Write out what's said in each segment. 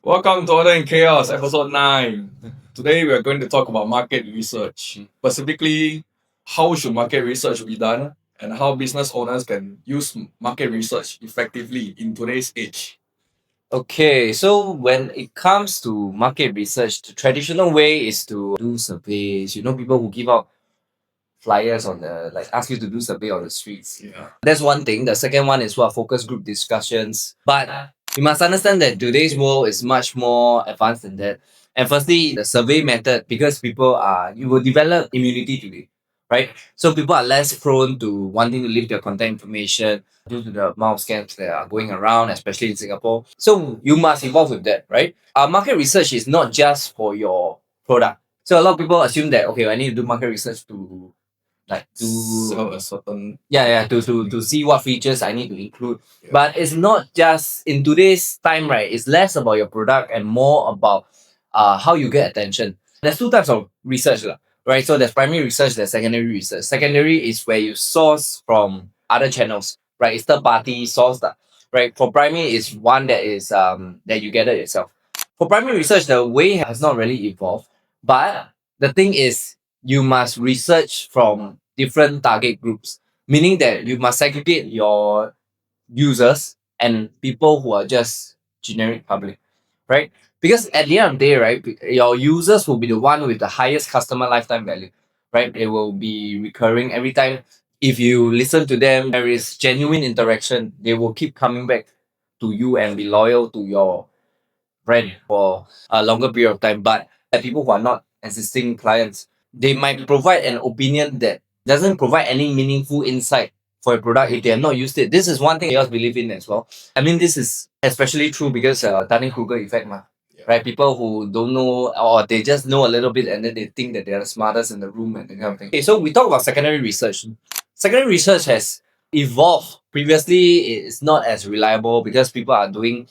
Welcome to Order in Chaos, episode 9. Today we are going to talk about market research. Specifically, how should market research be done and how business owners can use market research effectively in today's age. Okay, so when it comes to market research, the traditional way is to do surveys. You know, people who give out flyers on the like ask you to do survey on the streets. Yeah. That's one thing. The second one is what focus group discussions. But you must understand that today's world is much more advanced than that. And firstly, the survey method, because you will develop immunity to it, right? So people are less prone to wanting to leave their contact information due to the amount of scams that are going around, especially in Singapore. So you must evolve with that, right? Market research is not just for your product. So a lot of people assume that, okay, I need to do market research to Sell a certain to see what features I need to include. But it's not just in today's time, right? It's less about your product and more about how you get attention. There's two types of research, lah, right? So there's primary research, there's secondary research. Secondary is where you source from other channels, right? It's third party source, lah, right? For primary is one that is that you gather yourself. For primary research, the way has not really evolved, but the thing is you must research from different target groups, meaning that you must segregate your users and people who are just generic public, right? Because at the end of the day, right, your users will be the one with the highest customer lifetime value, right? It will be recurring every time. If you listen to them, there is genuine interaction. They will keep coming back to you and be loyal to your brand for a longer period of time. But people who are not existing clients, they might provide an opinion that doesn't provide any meaningful insight for a product if they have not used it. This is one thing I also believe in as well. I mean, this is especially true because Dunning-Kruger effect, right? People who don't know or they just know a little bit and then they think that they're the smartest in the room and that kind of thing. Okay, so we talk about secondary research. Secondary research has evolved. Previously, it's not as reliable because people are doing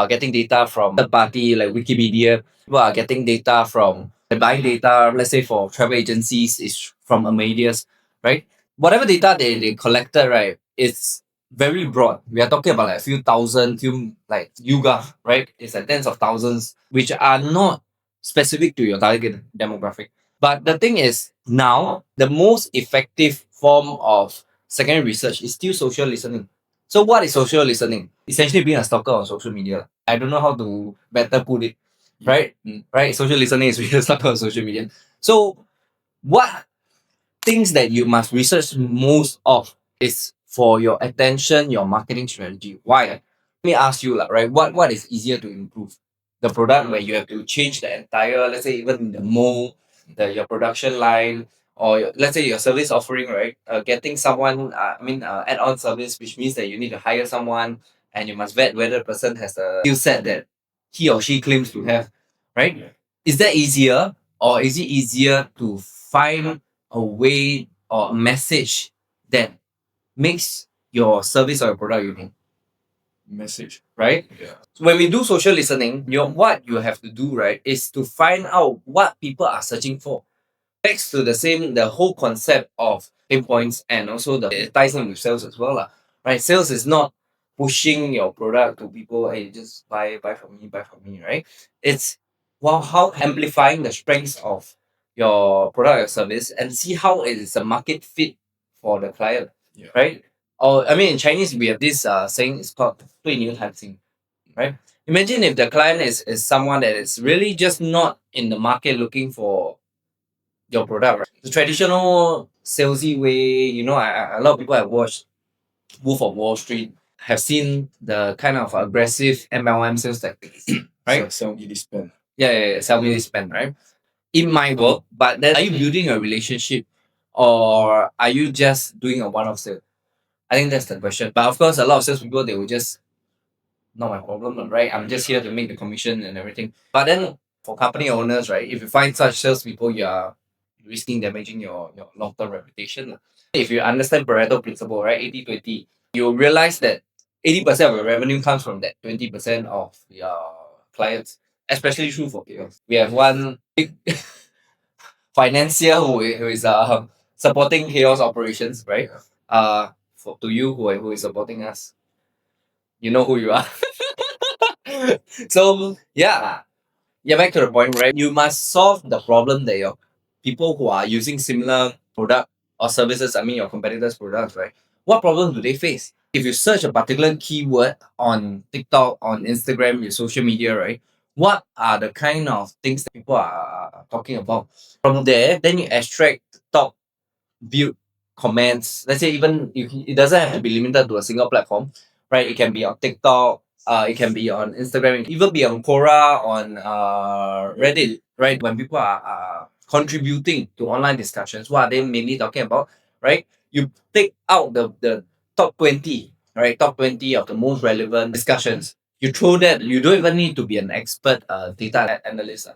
getting data from third party like Wikipedia. People are getting data from buying data, let's say for travel agencies, is from Amadeus, right? Whatever data they collected, right, it's very broad. We are talking about like a few thousand, few like YouGov, right? It's like tens of thousands, which are not specific to your target demographic. But the thing is, now the most effective form of secondary research is still social listening. So what is social listening? Essentially being a stalker on social media. I don't know how to better put it. Right? Right? Social listening is being a stalker on social media. So what things that you must research most of is for your attention, your marketing strategy. Why? Let me ask you, like, right? What is easier to improve? The product where you have to change the entire, let's say even the mold, your production line, or let's say your service offering, right? Getting someone, add-on service, which means that you need to hire someone and you must vet whether the person has the skill set that he or she claims to have, right? Is that easier, or is it easier to find a way or a message that makes your service or your product unique, message. right? Yeah. So when we do social listening, what you have to do, right, is to find out what people are searching for. Next to the whole concept of pain points, and also it ties in with sales as well, lah. Right? Sales is not pushing your product to people, hey, just buy from me, right? It's how amplifying the strengths of your product or service and see how it is a market fit for the client, right? Or I mean, in Chinese we have this saying, it's called 对牛弹琴, right? Imagine if the client is someone that is really just not in the market looking for your product, right? The traditional salesy way, a lot of people have watched Wolf of Wall Street, have seen the kind of aggressive MLM sales tactics, right? Sell me this pen. Yeah, sell me this pen, right? It might work, but then are you building a relationship or are you just doing a one-off sale? I think that's the question. But of course, a lot of salespeople, they will just, not my problem, right? I'm just here to make the commission and everything. But then for company owners, right, if you find such salespeople, you are risking damaging your long-term reputation, lah. If you understand Pareto principle, right, 80-20, you'll realize that 80% of your revenue comes from that 20% of your clients, especially true for KOs. We have one big financier who is supporting chaos operations, right? to you who is supporting us. You know who you are. So yeah, back to the point, right? You must solve the problem that your people who are using similar product or services, I mean your competitors' products, right? What problem do they face? If you search a particular keyword on TikTok, on Instagram, your social media, right? What are the kind of things that people are talking about? From there, then you extract top viewed comments. Let's say even it doesn't have to be limited to a single platform, right? It can be on TikTok, it can be on Instagram, it can even be on Quora, on Reddit, right? When people are contributing to online discussions, what are they mainly talking about, right? You take out the top 20, right? Top 20 of the most relevant discussions. You throw that, you don't even need to be an expert data analyst,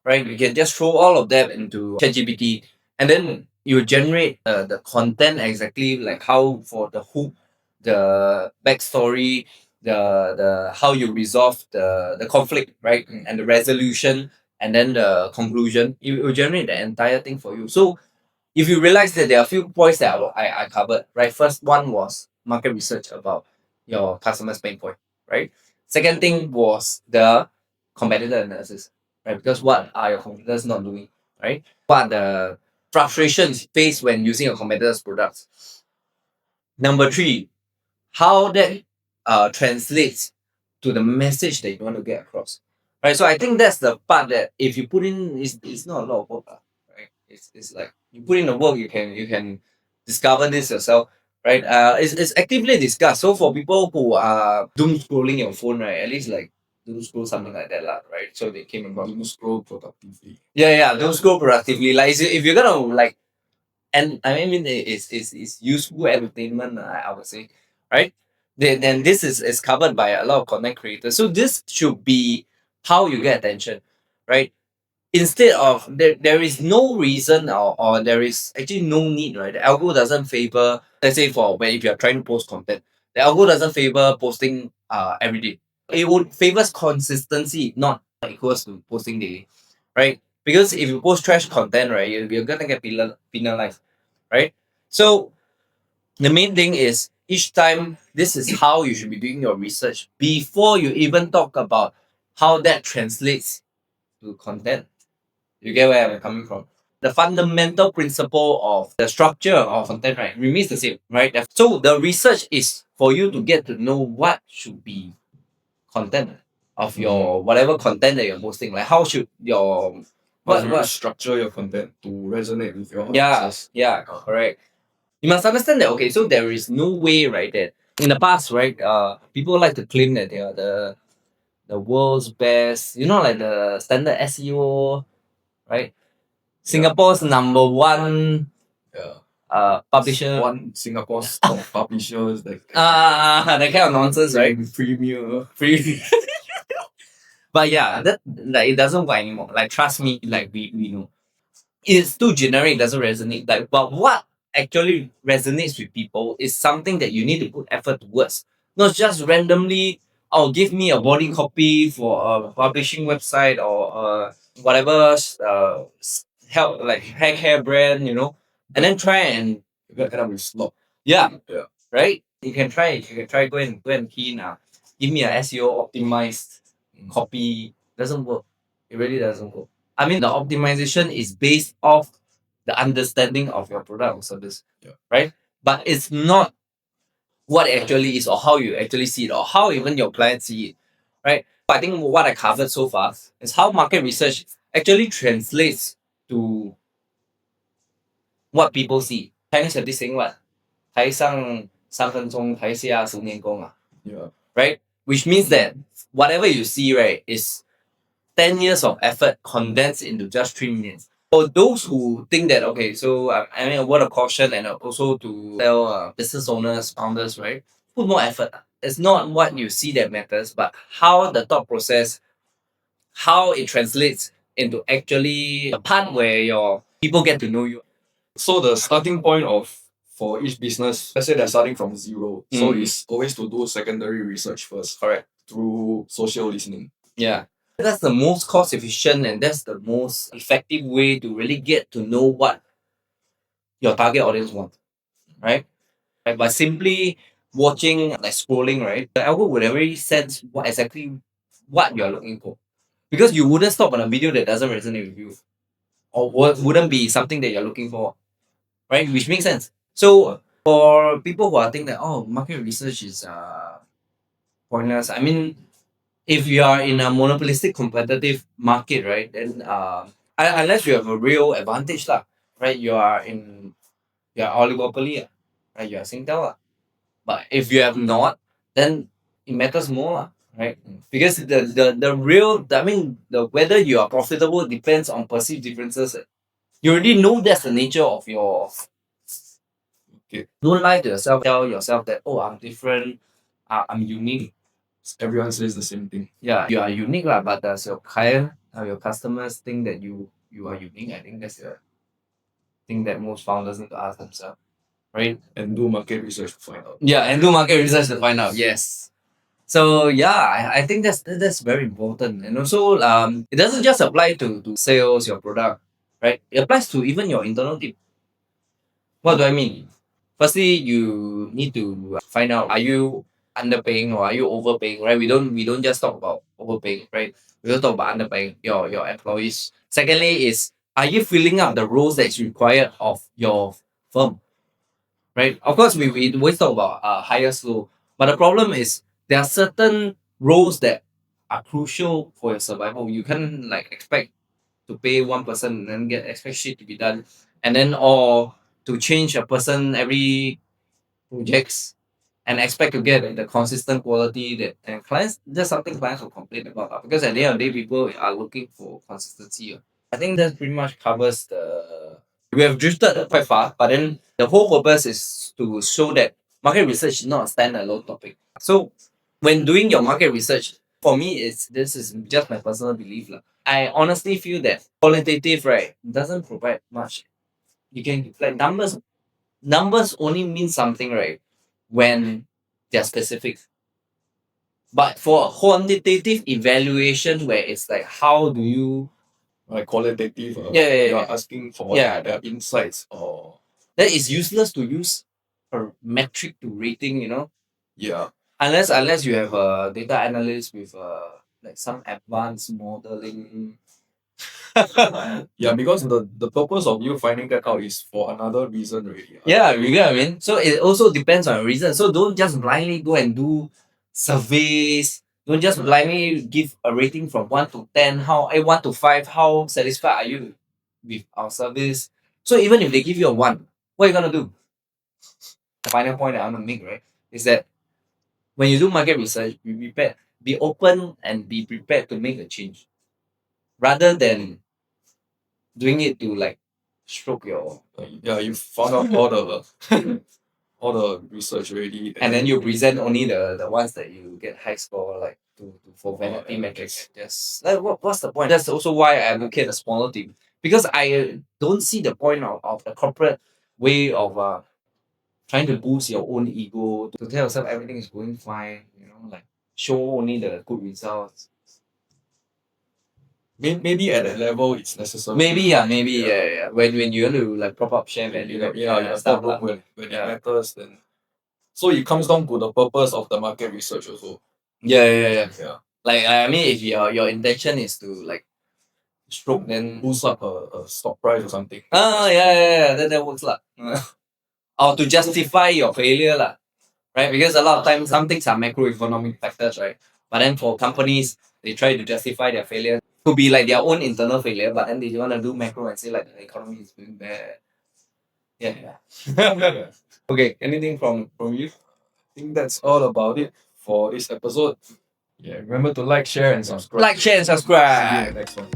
right? You can just throw all of that into ChatGPT and then you generate the content exactly like how for the hook, the backstory, the how you resolve the conflict, right? And the resolution and then the conclusion. It will generate the entire thing for you. So if you realize that there are a few points that I covered, right? First one was market research about your customer's pain point, right? Second thing was the competitor analysis, right? Because what are your competitors not doing, right? What are the frustrations faced when using a competitor's products? Number three, how that translates to the message that you want to get across. Right. So I think that's the part that if you put in it's not a lot of work. Right. It's like you put in the work, you can discover this yourself. Right. It's actively discussed. So for people who are doom scrolling your phone, right, at least like doom scroll something like that, lah, right? So they came across. Doom scroll productively. Yeah, don't scroll productively. Like if you're gonna like and I mean it's useful entertainment, I would say, right? Then this is covered by a lot of content creators. So this should be how you get attention, right? Instead of there is no reason or there is actually no need, right? The algo doesn't favor, let's say for when if you're trying to post content, the algo doesn't favor posting every day. It would favors consistency, not equals to posting daily, right? Because if you post trash content, right, you're gonna get penalized, right? So the main thing is each time this is how you should be doing your research before you even talk about how that translates to content. You get where I'm coming from? The fundamental principle of the structure of content, right, remains the same, right? So the research is for you to get to know what should be content of your whatever content that you're posting. Like how should your What structure your content to resonate with your audiences? yeah, correct. You must understand that okay, so there is no way, right, that in the past, right, people like to claim that they are the world's best, like the standard SEO, right? Singapore's number one Yeah. publisher. One Singapore's top publishers like That kind of nonsense, right? Premier. Free. But yeah, that like it doesn't work anymore. Like trust me, like we know. It's too generic, doesn't resonate. Like, but what actually resonates with people is something that you need to put effort towards. Not just randomly, oh, give me a body copy for a publishing website or whatever help like hair brand, and then try and You're gonna end up with slop. yeah, Yeah. right? You can try go and key now. Give me a SEO optimized copy. Doesn't work. It really doesn't work. I mean, the optimization is based off the understanding of your product or service, right? But it's not what it actually is or how you actually see it or how even your clients see it, right? I think what I covered so far is how market research actually translates to what people see. Chinese have this saying what? 台上3分钟，台下10年功 Yeah. right? Which means that whatever you see, right, is 10 years of effort condensed into just 3 minutes. For those who think that, okay, so I mean, a word of caution and also to tell business owners, founders, right, put more effort. It's not what you see that matters, but how the thought process, how it translates into actually the part where your people get to know you. So the starting point for each business, let's say they're starting from zero. So it's always to do secondary research first. Correct. Through social listening. Yeah. That's the most cost efficient and that's the most effective way to really get to know what your target audience wants, right? right? By simply watching, like scrolling, right, the algorithm would already sense what you're looking for. Because you wouldn't stop on a video that doesn't resonate with you, or wouldn't be something that you're looking for, right? Which makes sense. So for people who are thinking that, oh, market research is pointless. I mean, if you are in a monopolistic competitive market, right, then unless you have a real advantage, lah, right? You're oligopoly, right? You're Singtel, lah. But if you have not, then it matters more, lah, right? Because the real, I mean, the whether you are profitable depends on perceived differences. You already know that's the nature of your. Okay. Don't lie to yourself. Tell yourself that, oh, I'm different. I'm unique. Everyone says the same thing. Yeah, you are unique, lah. But does your client or your customers think that you are unique? I think that's the thing that most founders need to ask themselves, right? And do market research to find out. Yeah, and do market research to find out. Yes. So yeah, I think that's very important. And also, it doesn't just apply to sales, your product, right? It applies to even your internal team. What do I mean? Firstly, you need to find out, are you underpaying or are you overpaying, right? We don't just talk about overpaying, right? We don't talk about underpaying your employees. Secondly, is, are you filling up the roles that's required of your firm, right? Of course, we always talk about higher slow, but the problem is there are certain roles that are crucial for your survival. You can't like expect to pay one person and then expect shit to be done, and then, or to change a person every projects and expect to get the consistent quality that, and clients, that's something clients will complain about, because at the end of the day people are looking for consistency. I think that pretty much covers the, we have drifted quite far, but then the whole purpose is to show that market research is not a standalone topic. So when doing your market research, for me, it's, this is just my personal belief, lah. I honestly feel that qualitative, right, doesn't provide much. You can, like, numbers only mean something, right, when they're specific. But for a quantitative evaluation, where it's like, how do you, Like qualitative, yeah, you're asking for yeah, their insights or that is useless to use a metric to rating, yeah. unless you have a data analyst with like some advanced modeling. Yeah, because the purpose of you finding that out is for another reason already. Yeah, you get what I mean? So it also depends on reason. So don't just blindly go and do surveys. Don't just blindly give a rating from 1 to 10. 1 to 5, how satisfied are you with our service? So even if they give you a 1, what are you gonna do? The final point that I'm gonna make, right, is that when you do market research, be prepared, be open and be prepared to make a change. Rather than doing it to like stroke your, Yeah, you found out all the all the research already, and then you present only the ones that you get high score, like to for vanity metrics. Yes. Like what's the point? That's also why I advocate a smaller team. Because I don't see the point of the corporate way of trying to boost your own ego, to tell yourself everything is going fine, like show only the good results. maybe at that level it's necessary. Maybe, yeah. When you want to like prop up share value, Yeah, stuff problem when it matters, then so it comes down to the purpose of the market research also. Yeah. Yeah. Like, I mean, if your intention is to like stroke, then Boost up a stock price or something. yeah, that works lah. Or to justify your failure lah, right? Because a lot of times some things are macroeconomic factors, right? But then for companies, they try to justify their failure to be like their own internal failure, but then they want to do macro and say like the economy is doing bad. Yeah. Okay, anything from you? I think that's all about it for this episode. Yeah, remember to like, share, and subscribe. Like, share, and See you subscribe. in the next one.